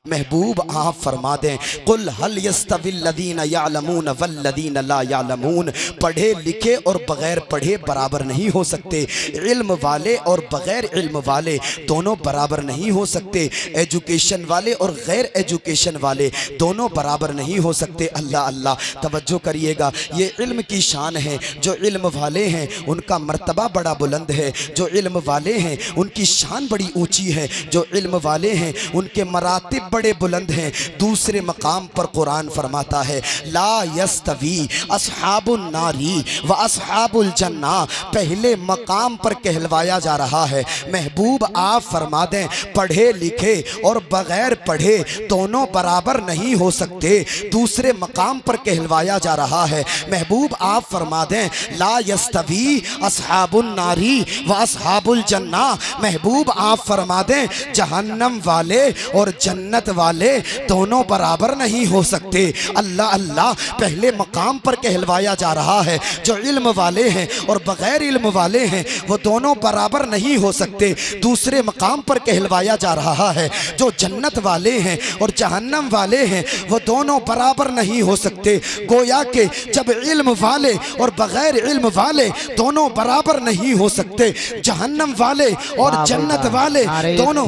महबूब आप फरमा दें, कुल हल यस्तविल्लज़ीना यअलमून वल्लज़ीना ला यअलमून। पढ़े लिखे और बग़ैर पढ़े बराबर नहीं हो सकते। इल्म वाले और बग़ैर इल्म वाले दोनों बराबर नहीं हो सकते। एजुकेशन वाले और गैर एजुकेशन वाले दोनों बराबर नहीं हो सकते। अल्लाह अल्लाह, तवज्जो करिएगा, ये इल्म की शान है। जो इल्म वाले हैं उनका मर्तबा बड़ा बुलंद है। जो इल्म वाले हैं उनकी शान बड़ी ऊँची है। जो इल्म वाले हैं उनके मरातिब बड़े बुलंद हैं। दूसरे मकाम पर कुरान फरमाता है, ला यस्तवी अस्हाबुन नारी व अस्हाबुल जन्ना। पहले मकाम पर कहलवाया जा रहा है। महबूब आप फरमा दें, पढ़े लिखे और बगैर पढ़े दोनों बराबर नहीं हो सकते। दूसरे मकाम पर कहलवाया जा रहा है। महबूब आप फरमा दें, ला यस्तवी अस्हाबुन नारी व अस्हाबुल जन्ना। महबूब आप फरमा दें, जहन्नम वाले और जन्नत वाले दोनों बराबर नहीं हो सकते। अल्लाह अल्लाह, पहले मकाम पर कहलवाया जा रहा है जो इल्म वाले हैं और बगैर इल्म वाले हैं वो दोनों बराबर नहीं हो सकते। दूसरे मकाम पर कहलवाया जा रहा है जो जन्नत वाले हैं और जहन्नम वाले हैं वो दोनों बराबर नहीं हो सकते। गोया के जब इल्म वाले और बगैर इल्म वाले दोनों बराबर नहीं हो सकते, जहन्नम वाले और जन्नत वाले दोनों।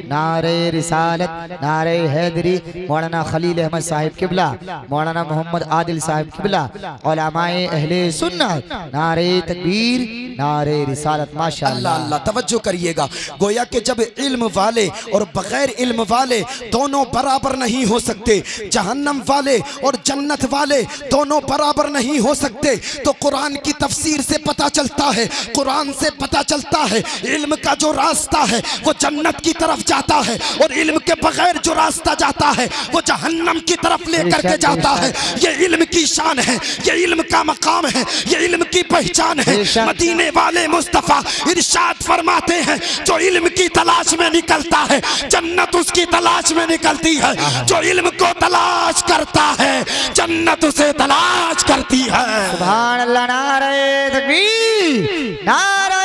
नारे रिसालत, नारे हैदरी, मौलाना खलील अहमद साहिब किबला, मौलाना मोहम्मद आदिल साहिब किबला, उलमाए अहले सुन्नत, नारे तकबीर, नारे रिसालत। माशाअल्लाह अल्लाह, तवज्जो करिएगा, गोया कि जब इल्म वाले और बगैर इल्म वाले दोनों बराबर नहीं हो सकते, जहन्नम वाले और जन्नत वाले दोनों बराबर नहीं हो सकते, तो कुरान की तफसीर से पता चलता है, कुरान से पता चलता है इल्म का जो रास्ता है वो जन्नत की तरफ जाता है और इल्म के बगैर जो रास्ता जाता है वो जहन्नम की तरफ लेकर के जाता है। ये इल्म की शान है, ये इल्म का मकाम है, ये इल्म की पहचान है। मदीने वाले मुस्तफा इरशाद फरमाते हैं, जो इल्म की तलाश में निकलता है जन्नत उसकी तलाश में निकलती है। जो इल्म को तलाश करता है जन्नत उसे तलाश करती है। सुभान अल्लाह, नारे तकबीर, नारे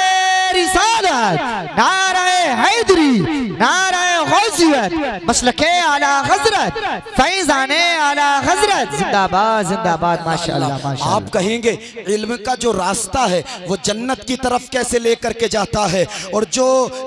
रिसालत, नारे हैदरी, नारे गौसियत, मसलके आला हजरत, फैज़ाने आला हजरत, जिंदाबाद जिंदाबाद। माशाअल्लाह माशाअल्लाह। आप कहेंगे इल्म का जो रास्ता है वो जन्नत की तरफ कैसे लेकर के जाता है और जो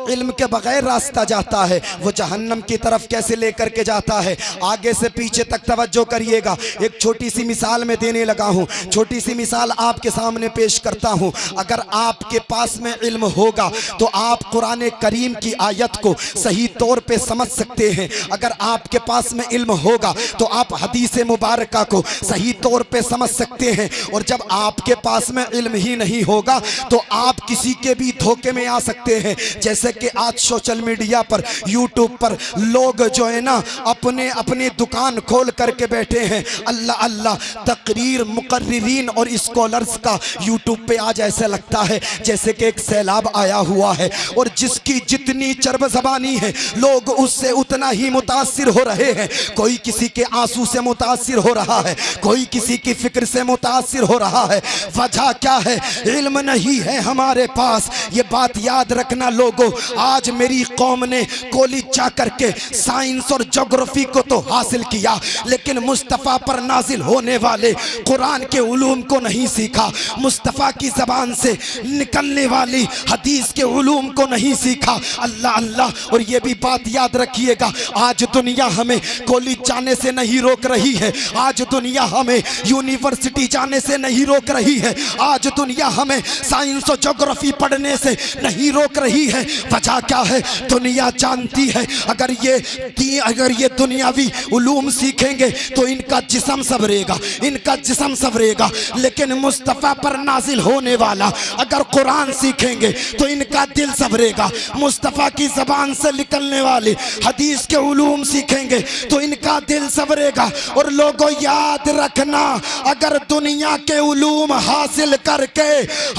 इल्म के बगैर रास्ता जाता है वो जहन्नम की तरफ कैसे लेकर के जाता है। आगे से पीछे तक तवज्जो करिएगा। एक छोटी सी मिसाल में देने लगा हूँ, छोटी सी मिसाल आपके सामने पेश करता हूँ। अगर आपके पास में इल्म होगा तो आप कुरान करीम की आयत को सही तौर पे समझ सकते हैं। अगर आपके पास में इल्म होगा तो आप हदीस मुबारका को सही तौर पे समझ सकते हैं। और जब आपके पास में इल्म ही नहीं होगा तो आप किसी के भी धोखे में आ सकते हैं। जैसे कि आज सोशल मीडिया पर, यूट्यूब पर लोग जो है ना अपने अपने दुकान खोल करके बैठे हैं। अल्लाह अल्लाह, तकरीर मुकर्रिरीन और स्कॉलर्स का यूट्यूब पे आज ऐसा लगता है जैसे कि एक सैलाब आया हुआ है और जिसकी जितनी चरब ज़बानी है लोग उससे उतना ही मुतासिर हो रहे हैं। कोई किसी के आंसू से मुतासिर हो रहा है, कोई किसी की फिक्र से मुतासिर हो रहा है। वजह क्या है? इल्म नहीं है हमारे पास। ये बात याद रखना लोगों, आज मेरी कौम ने कॉलेज जा करके साइंस और ज्योग्राफी को तो हासिल किया लेकिन मुस्तफ़ा पर नाजिल होने वाले कुरान के उलूम को नहीं सीखा, मुस्तफ़ा की ज़बान से निकलने वाली हदीस के उलूम को नहीं सीखा। अल्लाह अल्लाह, और ये भी बात याद रखिएगा, आज दुनिया हमें कॉलेज जाने से नहीं रोक रही है, आज दुनिया हमें यूनिवर्सिटी जाने से नहीं रोक रही है, आज दुनिया हमें साइंस और ज्योग्राफी पढ़ने से नहीं रोक रही है। वजह क्या है? दुनिया जानती है अगर ये दुनियावी उलूम सीखेंगे तो इनका जिस्म संवरेगा, इनका जिस्म संवरेगा। लेकिन मुस्तफ़ा पर नाजिल होने वाला अगर कुरान सीखेंगे तो इनका दिल संवरेगा। मुस्तफ़ा की ज़बान से निकलने वाली हदीस के उलूम सीखेंगे तो इनका दिल संवरेगा। और लोगों याद रखना, अगर दुनिया के उलूम हासिल करके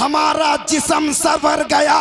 हमारा जिस्म संवर गया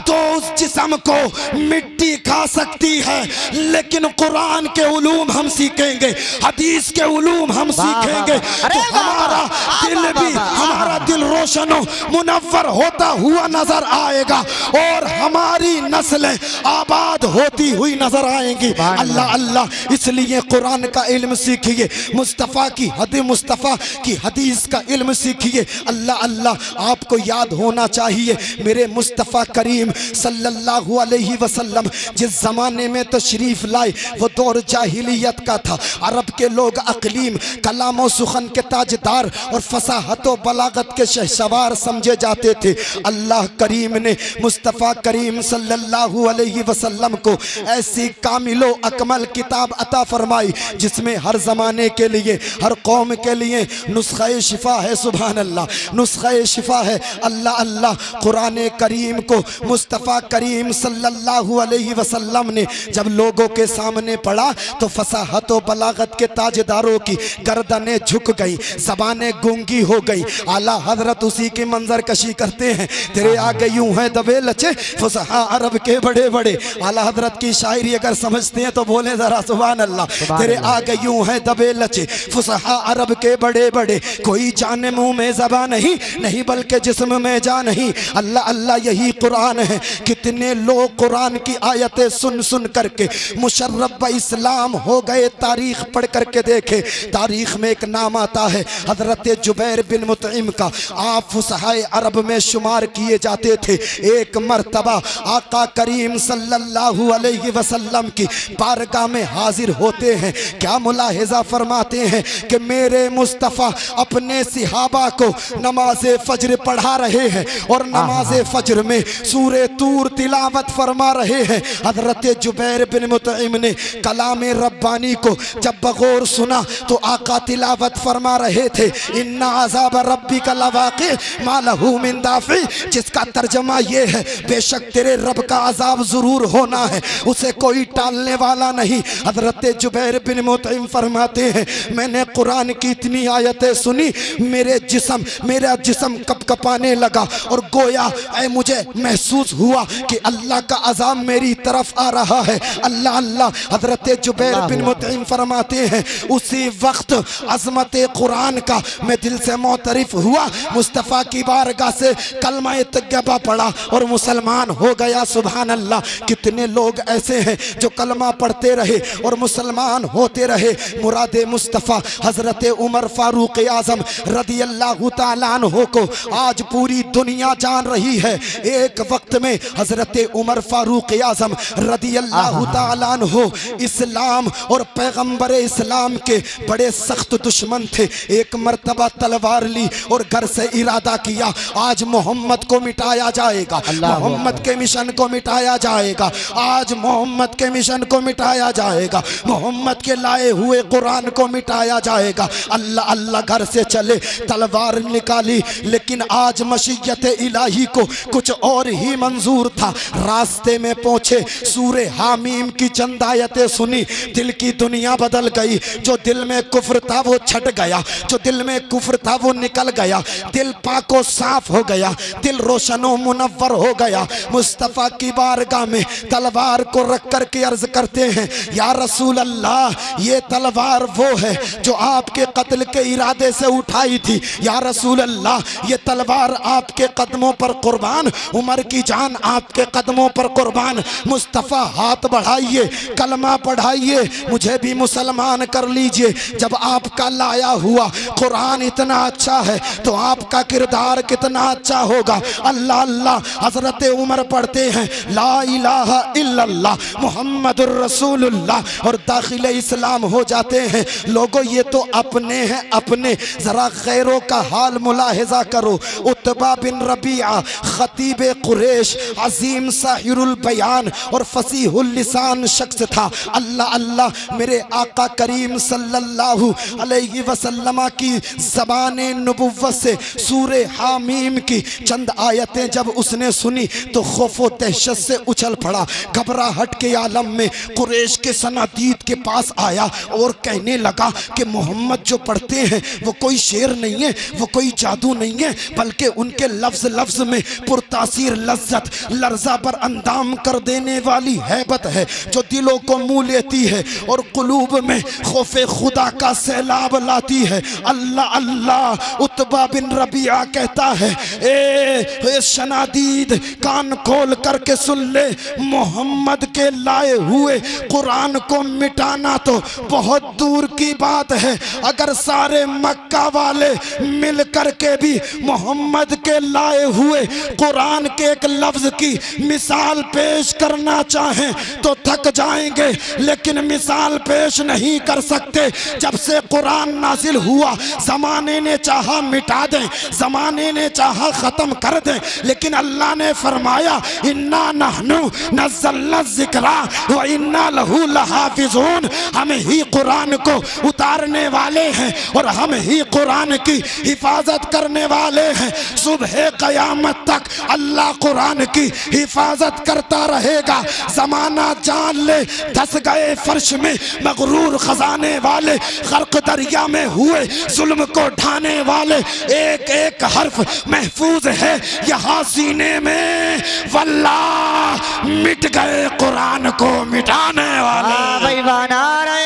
तो उस जिस्म को मिट्टी खा सकती है, लेकिन कुरान के उलूम हम सीखेंगे, हदीस के उलूम हम सीखेंगे तो हमारा दिल भी, हमारा दिल रोशन मुनव्वर होता हुआ नजर आएगा और हमारी नस्लें आबाद होती हुई नजर मुस्कुराएंगी। अल्लाह अल्लाह, इसलिए कुरान का इल्म सीखिए, मुस्तफ़ा की मुस्तफ़ा की हदीस का इल्म सीखिए। अल्लाह अल्लाह, आपको याद होना चाहिए मेरे मुस्तफ़ा करीम सल्लल्लाहु अलैहि वसल्लम जिस ज़माने में तशरीफ़ लाए वो दौर जाहिलियत का था। अरब के लोग अक़लीम, कलाम व सुखन के ताजदार और फसाहत व बलागत के शहसवार समझे जाते थे। अल्लाह करीम ने मुस्तफ़ा करीम सल्लल्लाहु अलैहि वसल्लम को ऐसी कामिलो अकमल किताब अता फरमाई जिसमें हर ज़माने के लिए, हर कौम के लिए नुस्ख़े शिफा है। सुभान अल्लाह, नुस्ख़े शिफा है। अल्लाह अल्लाह, कुरान करीम को मुस्तफ़ा करीम सल्लल्लाहु अलैहि वसल्लम ने जब लोगों के सामने पढ़ा तो फसाहत व बलागत के ताजदारों की गर्दनें झुक गई, ज़बानें गूंगी हो गई। आला हजरत उसी की मंजर कशी करते हैं, तेरे आगे यूं है दबे लचे फुसहा अरब के बड़े बड़े। आला हजरत की शायरी अगर समझते हैं तो बोले जरा सुभान अल्लाह। तेरे आगे यूं है दबे लचे फुसहा अरब के बड़े बड़े, कोई जाने मुंह में ज़बान नहीं, नहीं बल्कि जिस्म में जान नहीं। अल्लाह अल्लाह, यही कुरान है। कितने लोग कुरान की आयतें सुन सुन करके मुशर्रफ इस्लाम हो गए। तारीख पढ़ करके देखे, तारीख में एक नाम आता है हजरत जुबैर बिन मुतइम का। आप फुसहाए अरब में शुमार किए जाते थे। एक मर्तबा आका करीम सल्लल्लाहु अलैहि वसल्लम की बारगाह में हाजिर होते हैं। क्या मुलाहिजा फरमाते हैं कि मेरे मुस्तफ़ा अपने सिहाबा को नमाज फज्र पढ़ा रहे हैं और नमाज फज्र में सूरे तूर तिलावत फरमा रहे हैं। हजरत जुबैर बिन मुतइम ने कलाम रब्बानी को जब बगौर सुना तो आका तिलावत फरमा रहे थे, इन्ना अज़ाब रब्बिका लवाक़ि मा लहू मिन दाफ़ि, जिसका तर्जमा ये है बेशक तेरे रब का अजाब ज़रूर होना है, उसे कोई टालने वाला नहीं। हजरत जुबैर बिन मुतइम फरमाते हैं, मैंने कुरान की इतनी आयतें सुनी, मेरा जिस्म कपकपाने लगा और गोया मुझे महसूस हुआ कि अल्लाह का अज़ाब मेरी तरफ आ रहा है। अल्लाह अल्लाह, हजरत जुबैर बिन मुतइम फरमाते हैं, उसी वक्त अज़मत कुरान का मैं दिल से मोतरिफ हुआ, मुस्तफ़ा की बारगाह से कलमा तैयबा पढ़ा और मुसलमान हो गया। सुभान अल्लाह, कितने लोग ऐसे हैं जो कलमा पढ़ते रहे और मुसलमान होते रहे। मुराद मुस्तफ़ा हजरत उमर फारूक आज़म रदी अल्लाह तआला अन्हु को आज पूरी दुनिया जान रही है। एक वक्त में हजरत उमर फारूक आज़म रदी अल्लाह तआला अन्हु इस्लाम और पैगंबर इस्लाम के बड़े सख्त दुश्मन थे। एक मर्तबा तलवार ली और घर से इरादा किया, आज मोहम्मद को मिटाया जाएगा, मोहम्मद के मिशन को मिटाया जाएगा, आज मोहम्मद के मिशन को मिटाया जाएगा, मोहम्मद के लाए हुए कुरान को मिटाया जाएगा। अल्लाह अल्लाह, घर से चले, तलवार निकाली, लेकिन आज मशीयत इलाही को कुछ और ही मंजूर था। रास्ते में पहुंचे, सूरे हामीम की चंद आयतें सुनी, दिल की दुनिया बदल गई। जो दिल में कुफ्र था वो छट गया, जो दिल में कुफ्र था वो निकल गया, दिल पाको साफ हो गया, दिल रोशनो मुनव्वर हो गया। मुस्तफ़ा की बारगाह में तलवार को रख कर के अर्ज करते हैं, या रसूल अल्लाह, ये तलवार वो है जो आपके कत्ल के इरादे से उठाई थी। या रसूल अल्लाह, ये तलवार आपके कदमों पर कुर्बान, उमर की जान आपके कदमों पर कुर्बान। मुस्तफ़ा, हाथ बढ़ाइए, कलमा पढ़ाइए, मुझे भी मुसलमान कर लीजिए। जब आपका लाया हुआ कुरान इतना अच्छा है तो आपका किरदार कितना अच्छा होगा। अल्लाह अल्लाह, हजरत उमर पढ़ते हैं, ला इलाहा इल्लल्लाह मुहम्मदुर रसूलुल्लाह और दाखिले इस्लाम हो जाते हैं। लोगों, ये तो अपने हैं अपने, जरा गैरों का हाल मुलाहिजा करो। उतबा बिन रबीआ खतीब कुरैश, अजीम साहिरुल बयान और फसीहुल लिसान शख्स था। अल्लाह अल्लाह, मेरे आका करीम सल्लल्लाहु अलैहि वसल्लम की ज़बाने नबुव्वत से सूरे हामीम की चंद आयतें जब उसने सुनी तो खौफ व दहशत से उछल पड़ा। घबराहट के आलम में कुरैश के सनादीद के पास आया और कहने लगा कि मोहम्मद जो पढ़ते हैं वो कोई शेर नहीं है, वो कोई जादू नहीं है, बल्कि उनके लफ्ज़ लफ्ज़ में पुरतासीर लज्जत, लर्जा पर अंदाम कर देने वाली हैबत है जो दिलों को मुँह लेती है और कुलूब में खौफे खुदा का सैलाब लाती है। अल्लाह अल्लाह, उतबा बिन रबिया कहता है, ए शनादीद, कान खोल करके सुन ले, मोहम्मद के लाए लाए हुए कुरान को मिटाना तो बहुत दूर की बात है। अगर सारे मक्का वाले मिल करके भी मोहम्मद के लाए हुए कुरान के एक लफ्ज की मिसाल पेश करना चाहें तो थक जाएंगे, लेकिन मिसाल पेश नहीं कर सकते। जब से कुरान नाजिल हुआ जमाने ने चाहा मिटा दें, जमाने ने चाहा खत्म कर दें, लेकिन अल्लाह ने फरमाया इन्ना नहनु नज़्ज़लना ज़िक्रा व इन्ना लहू लहाफ़िज़ून। हम ही कुरान को उतारने वाले हैं और हम ही कुरान की हिफाजत करने वाले हैं। सुबह क़यामत तक अल्लाह कुरान की हिफाजत करता रहेगा। जमाना जान ले धस गए फर्श में मगरूर खजाने वाले, गर्क दरिया में हुए जुल्म को ढाने वाले, एक एक हर्फ महफूज है यहाँ सीने में। वल्लाह मिट गए कुरान को मिटाने वाले। भाई नारे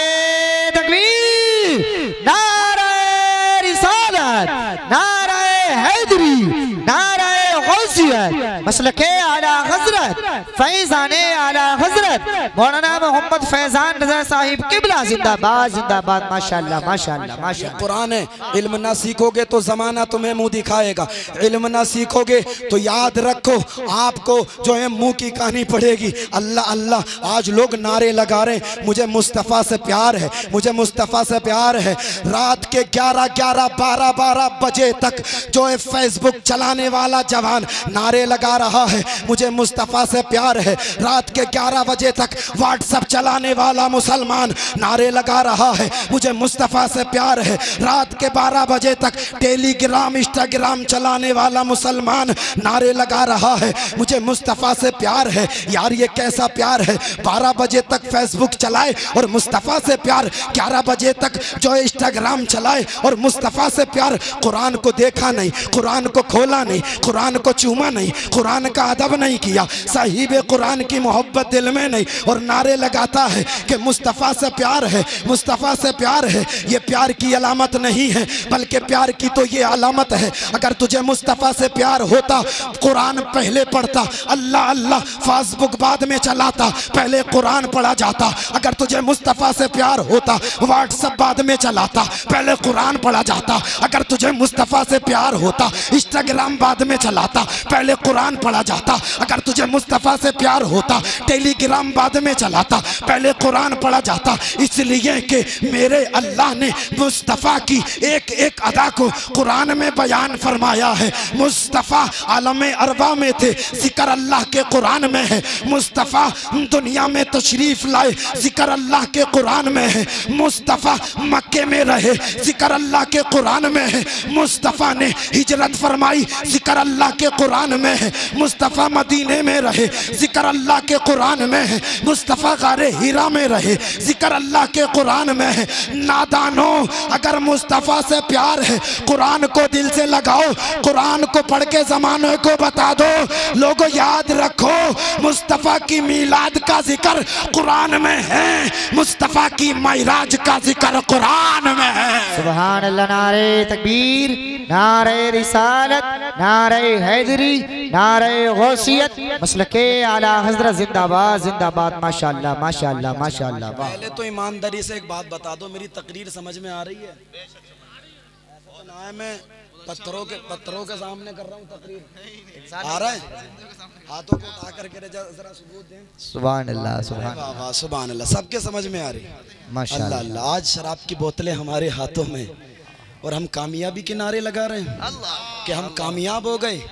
तकबीर, नारे रिसालत, नारे हैदरी, नारे गौसियत, मसलके आला हजरत, फैज़ाने आला हजरत मौलाना मोहम्मद फैज़ान रज़ा साहिब किबला जिंदाबाद जिंदाबाद। माशाअल्लाह माशाअल्लाह माशाअल्लाह। कुरान है, इल्म ना सीखोगे तो जमाना तुम्हें मुंह दिखाएगा, इल्म ना सीखोगे तो याद रखो आपको जो है मुंह की कहानी पड़ेगी। अल्लाह अल्लाह आज लोग नारे लगा रहे हैं मुझे मुस्तफ़ा से प्यार है, मुझे मुस्तफ़ा से प्यार है। रात के 11-11, 12-12 बजे तक जो है फेसबुक चलाने वाला जवान नारे लगा रहा है मुझे मुस्तफ़ा से प्यार है। रात के 11 बजे तक व्हाट्सएप चलाने वाला मुसलमान नारे लगा रहा है मुझे मुस्तफ़ा से प्यार है। रात के 12 बजे तक टेलीग्राम इंस्टाग्राम चलाने वाला मुसलमान नारे लगा रहा है मुझे मुस्तफ़ा से प्यार है। यार ये कैसा प्यार है? 12 बजे तक फेसबुक चलाए और मुस्तफ़ा से प्यार, 11 बजे तक जो है इंस्टाग्राम चलाए और मुस्तफ़ा से प्यार। कुरान को देखा नहीं, कुरान को खोला नहीं, कुरान को चूमा नहीं, कुरान का अदब नहीं किया, साहिब कुरान की मोहब्बत दिल में नहीं, और नारे लगाता है कि मुस्तफ़ा से प्यार है, मुस्तफ़ा से प्यार है। ये प्यार की अलामत नहीं है बल्कि प्यार की तो ये अलामत है। अगर तुझे मुस्तफ़ा से प्यार होता कुरान पहले पढ़ता, अल्लाह अल्लाह फेसबुक बाद में चलाता, पहले कुरान पढ़ा जाता। अगर तुझे मुस्तफ़ा से प्यार होता व्हाट्सएप बाद में चलाता, पहले कुरान पढ़ा जाता। अगर तुझे मुस्तफ़ा से प्यार होता इंस्टाग्राम बाद में चलाता, पहले कुरान पढ़ा जाता। अगर तुझे मुस्तफ़ा से प्यार होता टेलीग्राम बाद में चलाता, पहले कुरान पढ़ा जाता। इसलिए कि मेरे अल्लाह ने मुस्तफ़ा की एक एक अदा को कुरान में बयान फरमाया है। मुस्तफ़ा आलम अरबा में थे, जिक्र अल्लाह के कुरान में है। मुस्तफ़ा दुनिया में तशरीफ लाए, जिक्र अल्लाह के कुरान में है। मुस्तफ़ा मक्के में रहे, जिक्र अल्लाह के कुरान में है। मुस्तफ़ा ने हिजरत फरमाई, जिक्र अल्लाह के कुरान में है। मुस्तफ़ा मदीने में रहे, जिक्र अल्लाह के कुरान में है। मुस्तफ़ा गारे हीरा में रहे, जिक्र अल्लाह के कुरान में है। नादानो अगर मुस्तफ़ा से प्यार है कुरान को दिल से लगाओ, कुरान को पढ़ के ज़माने को बता दो। लोगों याद रखो मुस्तफ़ा की मीलाद का जिक्र कुरान में है, मुस्तफ़ा की मायराज का जिक्र कुरान में है। सुभान अल्लाह। नारे तकबीर, नारे रिसालत, नारे हैदरी, नारे गौसियत, मसलके आला हजरत जिंदाबाद जिंदाबाद। माशाअल्लाह माशाअल्लाह माशाअल्लाह। पहले तो ईमानदारी से एक बात बता दो, मेरी तकरीर समझ में आ रही है? मैं पत्थरों के सामने कर रहा हूँ तकरीर, आ रहा है? हाथों को उठा करके जरा सबूत दें। सुभान अल्लाह सुभान अल्लाह सुभान अल्लाह। सबके समझ में आ रही है माशाअल्लाह। अल्लाह। आज शराब की बोतलें हमारे हाथों में और हम कामयाबी के नारे लगा रहे हैं कि हम कामयाब हो गए।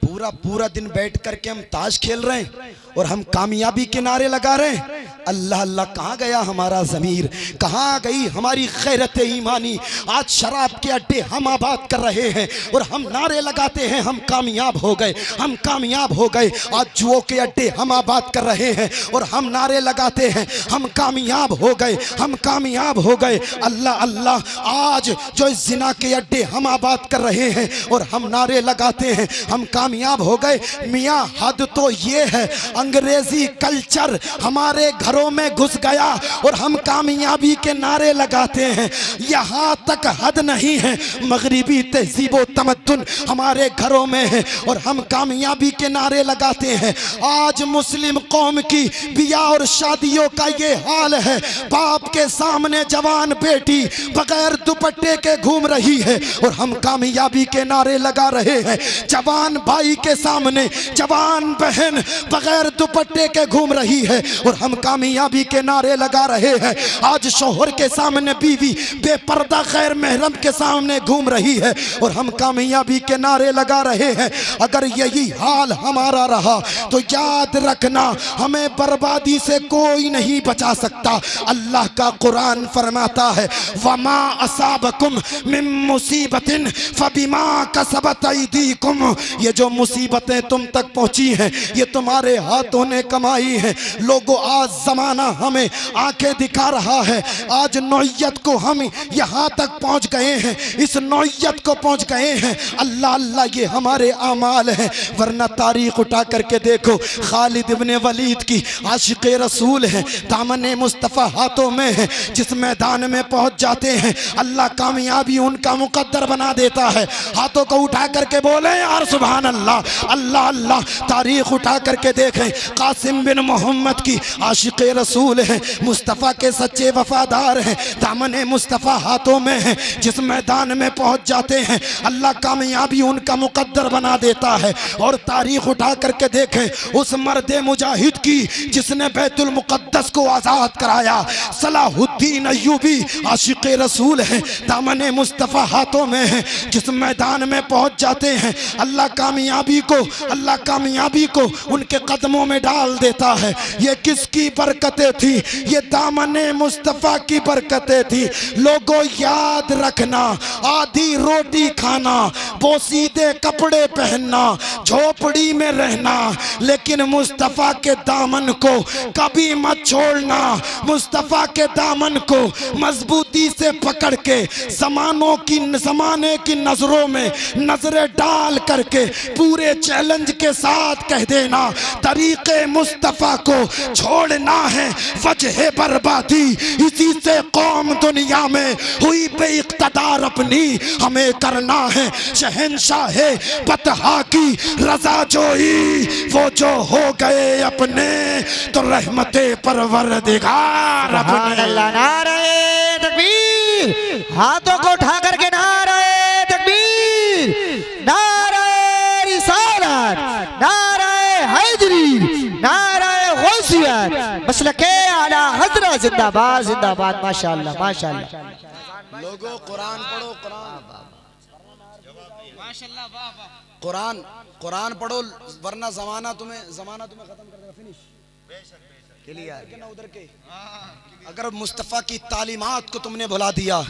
पूरा पूरा दिन बैठ करके हम ताश खेल रहे हैं और हम कामयाबी के नारे लगा रहे हैं। अल्लाह अल्लाह। कहाँ गया हमारा ज़मीर, कहाँ गई हमारी गैरत ईमानी? आज शराब के अड्डे हम आबाद कर रहे हैं और हम नारे लगाते हैं हम कामयाब हो गए, हम कामयाब हो गए। आज जुओ के अड्डे हम आबाद कर रहे हैं और हम नारे लगाते हैं हम कामयाब हो गए, हम कामयाब हो गए। अल्लाह अल्लाह। आज जो जिना के अड्डे हम आबाद कर रहे हैं और हम नारे लगाते हैं हम कामयाब कामयाब हो गए। मियाँ हद तो ये है, अंग्रेजी कल्चर हमारे घरों में घुस गया और हम कामयाबी के नारे लगाते हैं। यहाँ तक हद नहीं है, मगरिबी तहजीब व तमद्दुन हमारे घरों में है और हम कामयाबी के नारे लगाते हैं। आज मुस्लिम कौम की बियाह और शादियों का ये हाल है, बाप के सामने जवान बेटी बगैर दुपट्टे के घूम रही है और हम कामयाबी के नारे लगा रहे हैं। जवान भाई के सामने जवान बहन बगैर दुपट्टे के घूम रही है और हम कामयाबी के नारे लगा रहे हैं। आज शोहर के सामने बीवी बेपर्दा गैर महरम के सामने घूम रही है और हम कामयाबी के नारे लगा रहे हैं। अगर यही हाल हमारा रहा तो याद रखना, हमें बर्बादी से कोई नहीं बचा सकता। अल्लाह का कुरान फरमाता है, वमा असाबकुम मिन मुसीबतिन फबिमा कसबत ऐदीकुम। ये जो मुसीबतें तुम तक पहुंची हैं ये तुम्हारे हाथों ने कमाई है। लोगों, आज जमाना हमें आंखें दिखा रहा है, आज नौयत को हम यहाँ तक पहुँच गए हैं, इस नौयत को पहुँच गए हैं। अल्लाह अल्लाह ये हमारे आमाल हैं, वरना तारीख उठा करके देखो, खालिद इब्ने वलीद की आशिक़े रसूल है, दामन मुस्तफ़ा हाथों में है। जिस मैदान में पहुँच जाते हैं अल्लाह कामयाबी उनका मुकद्दर बना देता है। हाथों को उठा करके बोले यार सुभान अल्लाह, अल्लाह अल्लाह। तारीख उठा करके देखें, कासिम बिन मोहम्मद की आशिक़े रसूल है, मुस्तफ़ा के सच्चे वफादार हैं, दामन मुस्तफ़ा हाथों में है। जिस मैदान में पहुँच जाते हैं अल्लाह कामयाबी उनका मुकद्दर बना देता है। और तारीख उठा करके देखें उस मर्द मुजाहिद की जिसने बैतुल मुक़द्दस को आज़ाद कराया, सलाहुद्दीन अय्यूबी आशिक़े रसूल है, दामन मुस्तफ़ा हाथों में है। जिस मैदान में पहुँच जाते हैं अल्लाह कामयाबी को उनके कदमों में डाल देता है। ये किसकी बरकतें थी? ये दामन मुस्तफ़ा की बरकतें थी। लोगों याद रखना, आधी रोटी खाना, पोसीदे कपड़े पहनना, झोपड़ी में रहना, लेकिन मुस्तफ़ा के दामन को कभी मत छोड़ना। मुस्तफ़ा के दामन को मजबूती से पकड़ के ज़माने की नजरों में नजरें डाल करके पूरे चैलेंज के साथ कह देना, तरीक़े मुस्तफ़ा को छोड़ना है वजह बर्बादी। इसी से कौम दुनिया में हुई बेइक़्तिदार अपनी, हमें करना है शहंशाह बतहा की रज़ा जोई। वो जो हो गए अपने तो रहमते परवरदिगार अपने। अल्लाह, नारे तकबीर, हाथों को उठा करके नारे तकबीर, नारे रिसालत, नारे हैदरी, नारे गौसियत, मसलके आला हज़रत जिंदाबाद जिंदाबाद। माशाअल्लाह माशाअल्लाह। लोगों कुरान पढ़ो, कुरान पढ़ो, वरना जमाना तुम्हें खत्म कर देगा। फिनिश उधर के अगर मुस्तफ़ा की तालीमात को तुमने भुला दिया,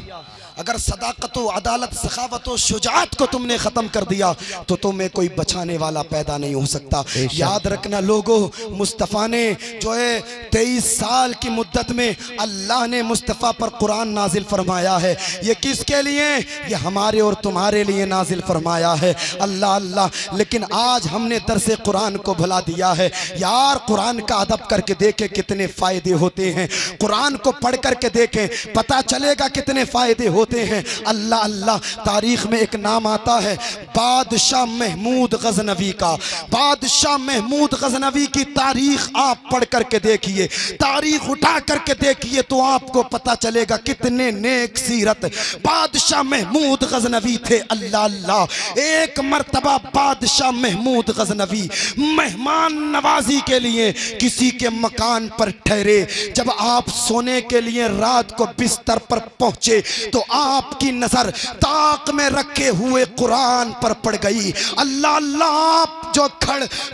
अगर सदाकत व अदालत, सखावत व शुजाअत को तुमने ख़त्म कर दिया तो तुम्हें कोई बचाने वाला पैदा नहीं हो सकता। याद रखना लोगों, मुस्तफ़ा ने जो है 23 साल की मुद्दत में अल्लाह ने मुस्तफ़ा पर कुरान नाजिल फरमाया है। ये किसके लिए? ये हमारे और तुम्हारे लिए नाजिल फरमाया है। अल्लाह अल्लाह। लेकिन आज हमने दरसे कुरान को भुला दिया है। यार कुरान का अदब करके देखें कितने फ़ायदे होते हैं, कुरान को पढ़ करके देखें पता चलेगा कितने फ़ायदे होते हैं। अल्लाह अल्लाह। तारीख़ में एक नाम आता है बादशाह महमूद गज़नवी का। बादशाह महमूद गज़नवी की तारीख़ आप पढ़ करके देखिए, तारीख़ उठा करके देखिए तो आपको पता चलेगा कितने नेक सीरत बादशाह महमूद गज़नवी थे। अल्लाह अल्लाह। एक मर्तबा बादशाह महमूद गज़नवी मेहमान नवाजी के लिए किसी के मकान पर ठहरे। जब आप सोने के लिए रात को बिस्तर पर पहुंचे तो आपकी नजर ताक में रखे हुए कुरान पर पड़ गई। अल्लाह अल्लाह।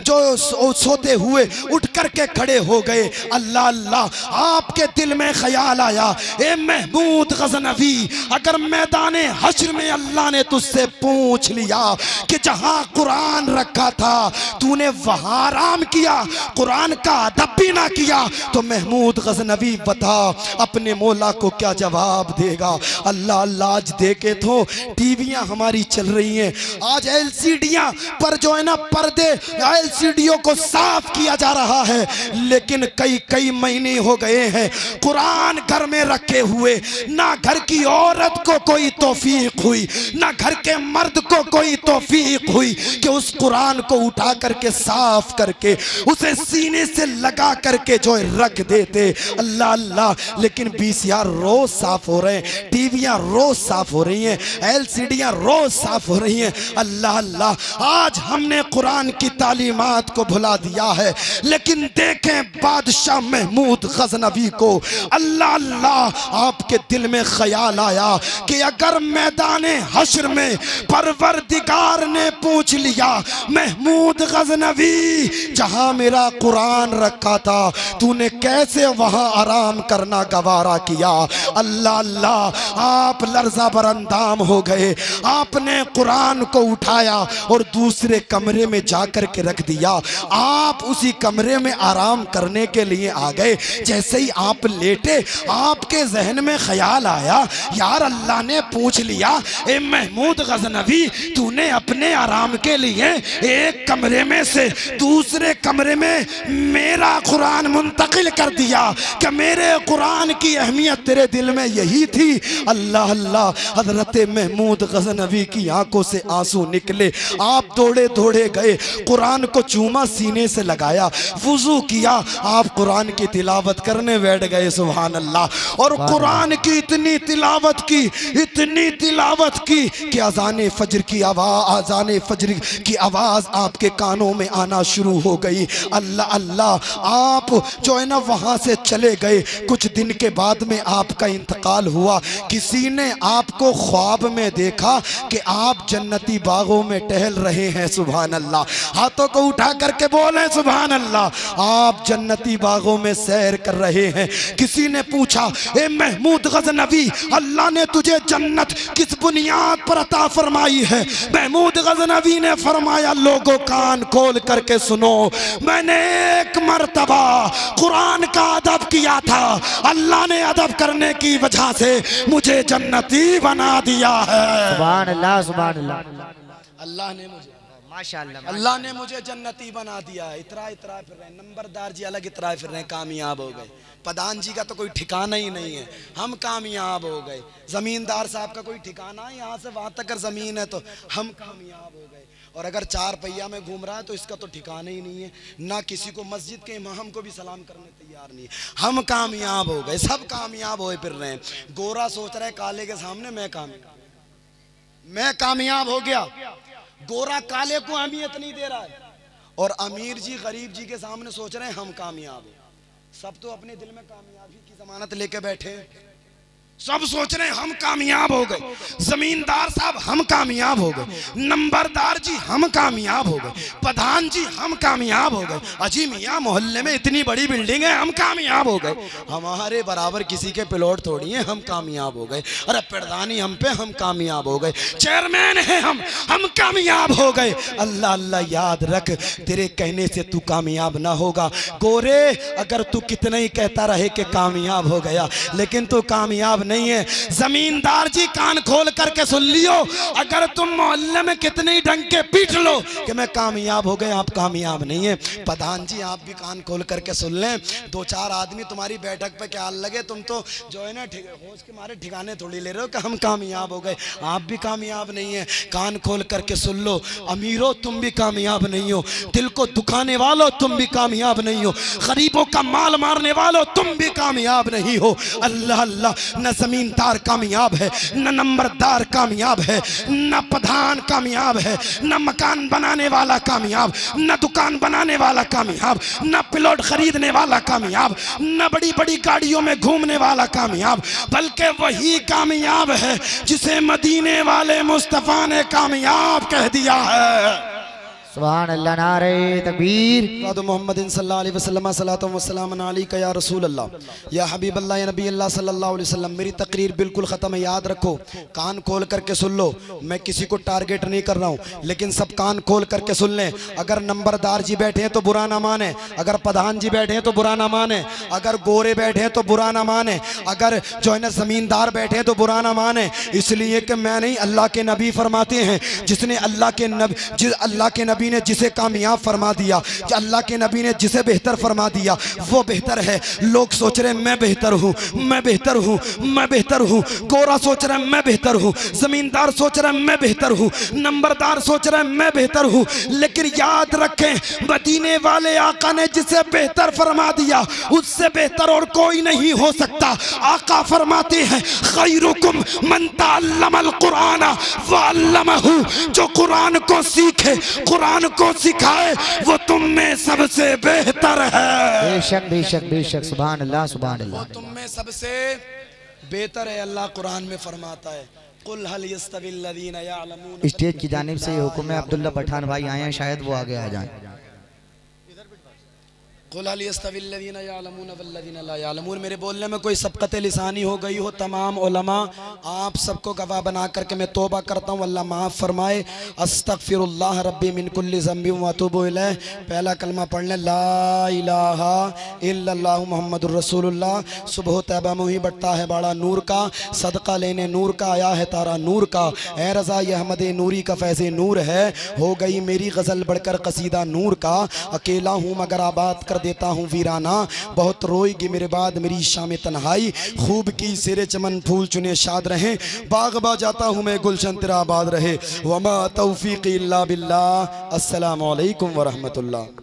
जो सोते हुए उठ करके खड़े हो गए। अल्लाह अल्लाह। आपके दिल में ख्याल आया, ए महमूद गज़नवी, अगर मैदाने हश्र में अल्लाह ने तुझसे पूछ लिया कि जहां कुरान रखा था तूने वहां आराम किया, कुरान का अदब भी ना किया, तो महमूद गज़नवी बता अपने मौला को क्या जवाब देगा। अल्लाह अल्लाह। आज देखे तो टीवियां हमारी चल रही हैं, आज एलसीडियां पर जो है ना पर्दे पर्दे एलसीडीओ को साफ किया जा रहा है, लेकिन कई कई महीने हो गए हैं कुरान घर में रखे हुए, ना घर की औरत को कोई तौफीक हुई, ना घर के मर्द को कोई तौफीक हुई कि उस कुरान को उठा करके साफ करके उसे सीने से लगा करके जो रख देते। अल्लाह अल्लाह, लेकिन VCR रोज साफ हो रहे हैं, टीवियां रोज साफ हो रही हैं, एलसीडियां रोज साफ हो रही हैं। अल्लाह अल्लाह, आज हमने कुरान की तालीमात को भुला दिया है। लेकिन देखें बादशाह महमूद गजनवी को, अल्लाह अल्लाह, आपके दिल में ख्याल आया कि अगर मैदाने हश्र में परवरदिगार ने पूछ लिया महमूद गजनवी जहां मेरा कुरान रखा था तूने कैसे वहां आराम करना गवारा किया। अल्लाह अल्लाह, आप लर्जा बरंदाम हो गए, आपने कुरान को उठाया और दूसरे कमरे में जाकर के रख दिया। आप उसी कमरे में आराम करने के लिए आ गए। जैसे ही आप लेटे आपके जहन में ख्याल आया, यार अल्लाह ने पूछ लिया ए महमूद गजनवी तूने अपने आराम के लिए एक कमरे में से दूसरे कमरे में मेरा कुरान मुंतकिल कर दिया, कि मेरे कुरान की अहमियत तेरे दिल में यही थी। अल्लाह अल्लाह, हजरत महमूद गजनवी की आंखों से आंसू निकले। आप दौड़े दौड़े गए, कुरान को चूमा, सीने से लगाया, वुजू किया, आप कुरान की तिलावत करने बैठ गए। सुभान अल्लाह। और कुरान की इतनी तिलावत की, इतनी तिलावत की कि अज़ान फजर की आवाज़, अज़ान फजर की आवाज़ आपके कानों में आना शुरू हो गई। अल्लाह अल्लाह, आप जो है ना वहाँ से चले गए। कुछ दिन के बाद में आपका इंतकाल हुआ। किसी ने आपको ख्वाब में देखा कि आप जन्नती बागों में टहल रहे हैं। सुभान अल्लाह, हाथों को उठा करके बोले सुभान अल्लाह, आप जन्नती बागों में सैर कर रहे हैं। किसी ने पूछा ए महमूद गजनवी, अल्लाह ने तुझे जन्नत किस बुनियाद पर अता फरमाई है? महमूद गजनवी ने फरमाया लोगों कान खोल करके सुनो, मैंने एक मर्तबा कुरान का अदब किया था, अल्लाह ने अदब करने की वजह से मुझे जन्नती बना दिया है। सुभान अल्लाह, सुभान अल्लाह। अल्लाह ने मुझे, माशाअल्लाह, अल्लाह ने मुझे जन्नती बना दिया है। इतरा इतरा फिर रहे, नंबरदार जी अलग इतरा फिर रहे, कामयाब हो गए। प्रधान जी का तो कोई ठिकाना ही नहीं है, हम कामयाब हो गए। जमींदार साहब का कोई ठिकाना है, यहाँ से वहाँ तक जमीन है तो हम कामयाब हो गए। और अगर 4 पहिया में घूम रहा है तो इसका तो ठिकाना ही नहीं है, ना किसी को मस्जिद के इमाम को भी सलाम करने तैयार नहीं है। हम कामयाब हो गए, सब कामयाब होए फिर रहे हैं। गोरा सोच रहा है काले के सामने मैं कामयाब हो गया। गोरा काले को अहमियत नहीं दे रहा है, और अमीर जी गरीब जी के सामने सोच रहे हैं हम कामयाब हैं। सब तो अपने दिल में कामयाबी की जमानत लेके बैठे हैं, सब सोच रहे हैं हम कामयाब हो गए। जमींदार साहब हम कामयाब हो गए, नंबरदार जी हम कामयाब हो गए, प्रधान जी हम कामयाब हो गए, अजी मियाँ मोहल्ले में इतनी बड़ी बिल्डिंग है हम कामयाब हो गए। हमारे बराबर किसी के प्लॉट थोड़ी है, हम कामयाब हो गए। अरे प्रधानी हम पे, हम कामयाब हो गए। चेयरमैन है हम कामयाब हो गए। अल्लाह अल्लाह, याद रख तेरे कहने से तू कामयाब ना होगा। गोरे अगर तू कितना ही कहता रहे कि कामयाब हो गया, लेकिन तू कामयाब नहीं है। जमींदार जी कान खोल करके सुन लियो, अगर तुम मोहल्ले में कितने डंके पीट लो कि मैं कामयाब हो गए, आप कामयाब नहीं है। प्रधान जी आप भी कान खोल करके सुन लें, 2-4 आदमी तुम्हारी बैठक पे क्या लगे, तुम तो जो है ना होश के मारे ठिकाने थोड़ी ले रहे हो कि हम कामयाब हो गए, आप भी कामयाब नहीं है। कान खोल करके सुन लो, अमीरों तुम भी कामयाब नहीं हो, दिल को दुखाने वालों तुम भी कामयाब नहीं हो, गरीबों का माल मारने वालों तुम भी कामयाब नहीं हो। अल्लाह अल्लाह, न जमींदार कामयाब है, न नंबरदार कामयाब है, न प्रधान कामयाब है, न मकान बनाने वाला कामयाब, न दुकान बनाने वाला कामयाब, न प्लॉट खरीदने वाला कामयाब, न बड़ी बड़ी गाड़ियों में घूमने वाला कामयाब, बल्कि वही कामयाब है जिसे मदीने वाले मुस्तफा ने कामयाब कह दिया है। सुभान अल्लाह, नारे तकबीर। मोहम्मद सल्लल्लाहु अलैहि वसल्लम सलातो व सलाम अलैका या रसूल अल्लाह, या हबीब अल्लाह, या नबी अल्लाह सल्लल्लाहु अलैहि वसल्लम। मेरी तकरीर बिल्कुल ख़त्म है, याद रखो, कान खोल करके सुन लो। मैं किसी को टारगेट नहीं कर रहा हूँ, लेकिन सब कान खोल करके सुन लें। अगर नंबरदार जी बैठे हैं तो बुरा ना माने, अगर प्रधान जी बैठे हैं तो बुरा ना माने, अगर गोरे बैठे हैं तो बुरा ना माने, अगर जो है ना जमींदार बैठे हैं तो बुरा ना माने। इसलिए कि मैं नहीं, अल्लाह के नबी फरमाते हैं, जिसने अल्लाह के नबी नबी ने जिसे कामयाब फरमा दिया, कि अल्लाह के नबी ने जिसे बेहतर फरमा दिया वो बेहतर है। लोग सोच रहे मैं बेहतर हूँ, मैं बेहतर हूँ, मैं बेहतर हूँ। गोरा सोच रहा है मैं बेहतर हूँ, जमींदार सोच रहा है मैं बेहतर हूँ, नंबरदार सोच रहा है मैं बेहतर हूँ। लेकिन याद रखें, मदीने वाले आका ने जिसे बेहतर फरमा दिया उससे बेहतर और कोई नहीं हो सकता। आका फरमाते हैं खैरुकुम मन तअल्लमल कुरान व अल्लमहु, जो कुरान को सीखे, कुरान को सिखाए, वो तुम में सबसे बेहतर है। बेशक बेशक बेशक, सुभान अल्लाह सुभान अल्लाह। तुम में सबसे बेहतर है। अल्लाह कुरान में फरमाता है कुल हल यस्तविल लज़ीना यअलमून। स्टेज की जानिब से ये हुक्म है, अब्दुल्ला पठान भाई आए हैं, शायद वो आगे आ जाएं। कुल हल यस्तविल लज़ीना यअलमून वल्लज़ीना ला यअलमून। मेरे बोलने में कोई सबक़त लिसानी हो गई हो, तमाम उलमा आप सबको गवाह बना करके मैं तौबा करता हूँ, अल्लाह माफ़ फरमाए। अस्तग़फिरुल्लाह रब्बी मिन कुल्लि ज़ंबिन व अतूबु इलैह। पहला कलमा पढ़ लें, ला इलाहा इल्लल्लाह मुहम्मदुर रसूलुल्लाह। सुबह तैबा मुही बढ़ता है बाड़ा नूर का, सदका लेने नूर का आया है तारा नूर का। ए रज़ा ये अहमद नूरी का फैज़े नूर है, हो गई मेरी गज़ल बढ़कर कसीदा नूर का। अकेला हूँ मगर आबाद कर देता हूँ वीराना, बहुत रोएगी मेरे बाद मेरी शाम तन्हाई। खूब की सिरे चमन फूल चुने शाद रहें, बाग बा जाता हूँ मैं गुलशन तेरा आबाद रहे। वमा तौफीक़ी इल्ला बिल्लाह। अस्सलामु अलैकुम व रहमतुल्लाह।